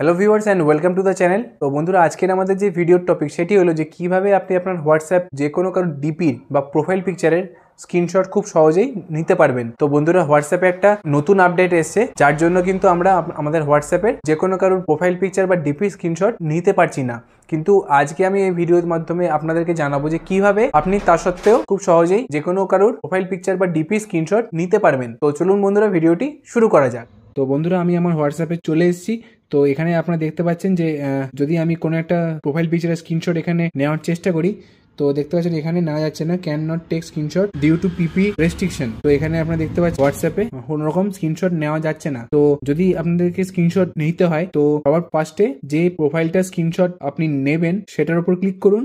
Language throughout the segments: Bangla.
Hello viewers and welcome to the channel. তো বন্ধুরা, আজকের আমাদের যে ভিডিওর টপিক সেটি হলো যে কিভাবে আপনি আপনার হোয়াটসঅ্যাপ যে কোনো কারো ডিপির বা প্রোফাইল পিকচারের স্ক্রিনশট খুব সহজেই নিতে পারবেন। তো বন্ধুরা, হোয়াটসঅ্যাপে একটা নতুন আপডেট এসছে, যার জন্য কিন্তু আমরা আমাদের হোয়াটসঅ্যাপের যে কোনো কারোর প্রোফাইল পিকচার বা ডিপির স্ক্রিনশট নিতে পারছি না। কিন্তু আজকে আমি এই ভিডিওর মাধ্যমে আপনাদেরকে জানাবো যে কিভাবে আপনি তা সত্ত্বেও খুব সহজেই যে কোনো কারোর প্রোফাইল পিকচার বা ডিপি স্ক্রিনশট নিতে পারবেন। তো চলুন বন্ধুরা, ভিডিওটি শুরু করা যাক। তো বন্ধুরা, আমি আমার হোয়াটসঅ্যাপে চলে এসেছি। তো এখানে আপনারা দেখতে পাচ্ছেন যে যদি আমি কোনো একটা প্রোফাইল পিকচারের স্ক্রিনশট এখানে নেওয়ার চেষ্টা করি, তো দেখতে পাচ্ছেন এখানে নেওয়া যাচ্ছে না, can not take screenshot due to PP restriction. তো এখানে আপনারা দেখতে পাচ্ছেন হোয়াটসঅ্যাপে কোনো রকম স্ক্রিনশট নেওয়া যাচ্ছে না। তো যদি আপনাদেরকে স্ক্রিনশট নিতে হয়, তো সবার ফার্স্টে যে প্রোফাইলটা স্ক্রিনশট আপনি নেবেন সেটার উপর ক্লিক করুন।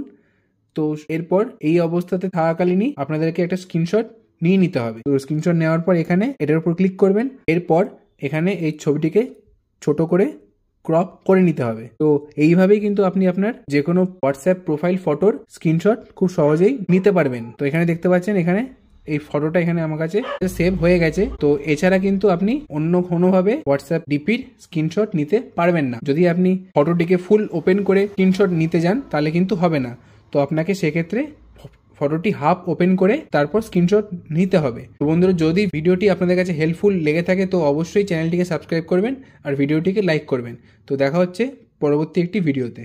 তো এরপর এই অবস্থাতে থাকাকালীনই আপনাদেরকে একটা স্ক্রিনশট নিয়ে নিতে হবে। তো স্ক্রিনশট নেওয়ার পর এখানে এটার উপর ক্লিক করবেন। এরপর এখানে এই ছবিটিকে ছোট করে ক্রপ করে নিতে হবে। তো এইভাবেই কিন্তু আপনি আপনার যে কোনো হোয়াটসঅ্যাপ প্রোফাইল ফটোর স্ক্রিনশট খুব সহজেই নিতে পারবেন। তো এখানে দেখতে পাচ্ছেন এখানে এই ফটোটা এখানে আমার কাছে সেভ হয়ে গেছে। তো এছাড়া কিন্তু আপনি অন্য কোনোভাবে হোয়াটসঅ্যাপ ডিপির স্ক্রিনশট নিতে পারবেন না। যদি আপনি ফটোটিকে ফুল ওপেন করে স্ক্রিনশট নিতে যান তাহলে কিন্তু হবে না। তো আপনাকে সেক্ষেত্রে ফটোটি হাফ ওপেন করে তারপর স্ক্রিনশট নিতে হবে। তো বন্ধুরা, যদি ভিডিওটি আপনাদের কাছে হেল্পফুল লেগে থাকে তো অবশ্যই চ্যানেলটিকে সাবস্ক্রাইব করবেন আর ভিডিওটিকে লাইক করবেন। তো দেখা হচ্ছে পরবর্তী একটি ভিডিওতে।